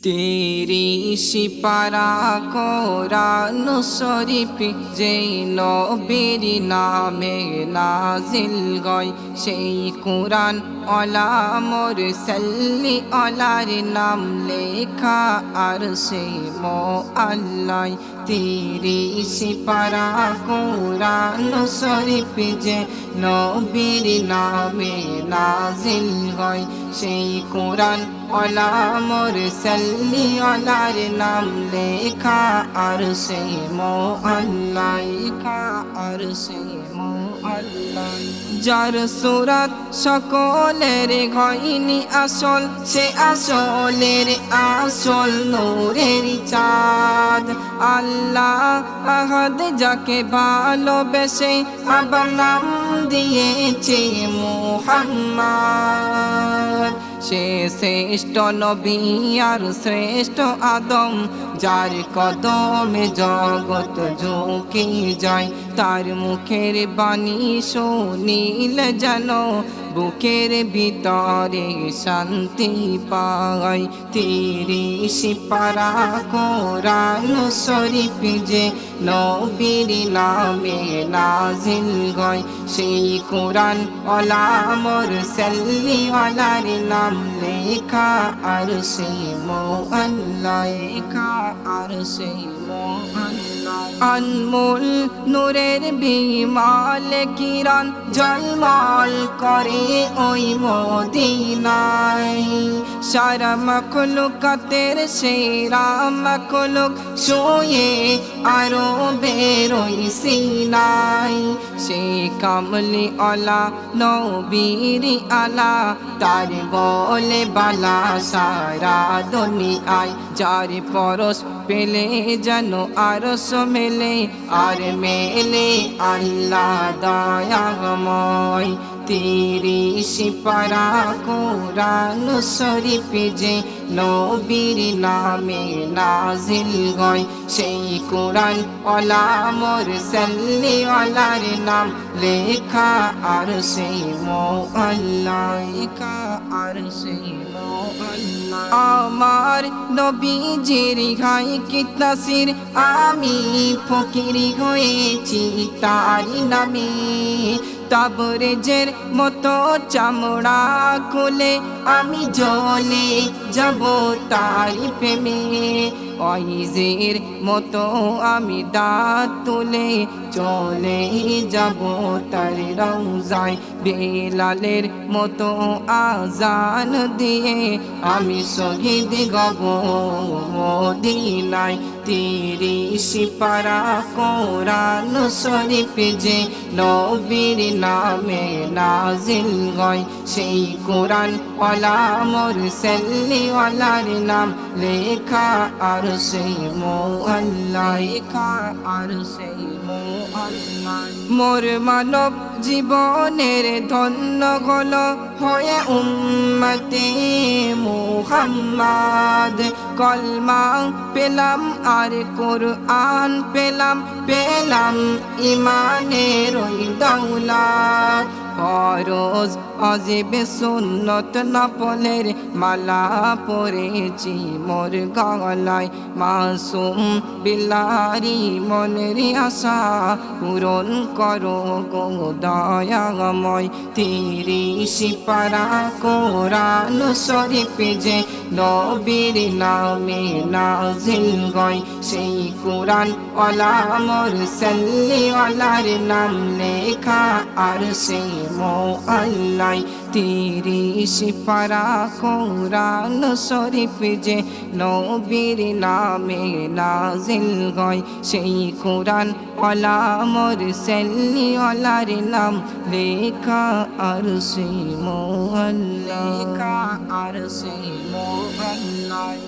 তিরিশ পারা কোরআন শরীফ যেই নবীর নামে নাজিল গয় সেই কোরআন ওয়ালা মুরসালি ওয়ালার নাম লেখা আর সেই মুআল্লাই। তিরিশ পারা কোরআন শরীফ যে নবীর নামে নাজিল গয় সেই কোরআন ওয়ালা মুরসালি ওয়ালার নাম লেখা আর সেই মুআল্লাই আর সেই মুআল্লাই। যার সুরাত সকলের ঘয়নি আসল সে আসলের আসল নূরের চাঁদ। আল্লাহ আহাদ যাকে ভালোবেসে আবার নাম দিয়েছে মুহাম্মদ। সে শ্রেষ্ঠ নবী আর শ্রেষ্ঠ আদম, যার কদমে জগৎ ঝুঁকে যায়। তার মুখের বাণী শুনিলে যেন বুকের ভিতরে শান্তি পায়। তিরিশ পারা কোরআন শরীফ যে নবীর নামে নাজিল গয় সেই কোরআন ওয়ালা মুরসালি ওয়ালার নাম লেখা আর সেই মুআল্লাই আর সেই মুআল্লাই। আনমোল নূরের বিমাল কিরণ ঝলমল করে ওই মদিনায়। সারা মখলুকাতের সেরা মখলুক শুয়ে আরো বেরোই সিনায়। সে কামলি আলা নবীর আলা তার বলে বালা সারা দুনিয়ায়। যার পরশ পেলে যেন আরশ মেলে আর মেলে আল্লাহ দয়াময়। তিরিশ পারা কোরআন শরীফ যে নবীর নামে নাজিল গয় সেই কোরআন ওয়ালা মুরসালি ওয়ালার নাম লেখা আর সেই মুআল্লাই আর সেই মুআল্লাই। আমার নবীজির ঘাই কি তাসির আমি ফকির হয়েছি তার নামে। তাবরেজের মতো চামড়া খুলে আমি জ্বলে যাব তার প্রেমে। ওয়াইজের মতো আমি দাঁত তুলে চলে যাব তার রওজায়। বেলালের মতো আজান দিয়ে আমি শহীদ গব মদিনায়। তিরিশ পারা কোরআন শরীফ যে নবীর নামে নাজিল গয় সেই কোরআন ওয়ালা মুরসালি ওয়ালার নাম লেখা আর সেই মুআল্লাই আর সেই মুআল্লাই। মোর মানব জীবনের ধন্য হলো হয়ে উম্মতে মুহাম্মদ। কলমা পেলাম আর কোরআন পেলাম, পেলাম ইমানের ওই দৌলত। ফরজ অজিবে সুন্নত নফলের মালা পরেছি মোর গলায়। মাসুম বিলারি মনের আশা পূরণ করো গো দয়াময়। তিরিশ পারা কোরআন শরীফ যে নবীর নামে নাজিল গয় সেই কোরআন ওয়ালা মুরসালি ওয়ালার নাম লেখা আর সেই মুআল্লাই। তিরিশ পারা কোরআন শরীফ যে নবীর নামে নাজিল গয় সেই কোরআন ওয়ালা মুরসালি ওয়ালার নাম লেখা আর সেই মুআল্লাই আর সেই মুআল্লাই।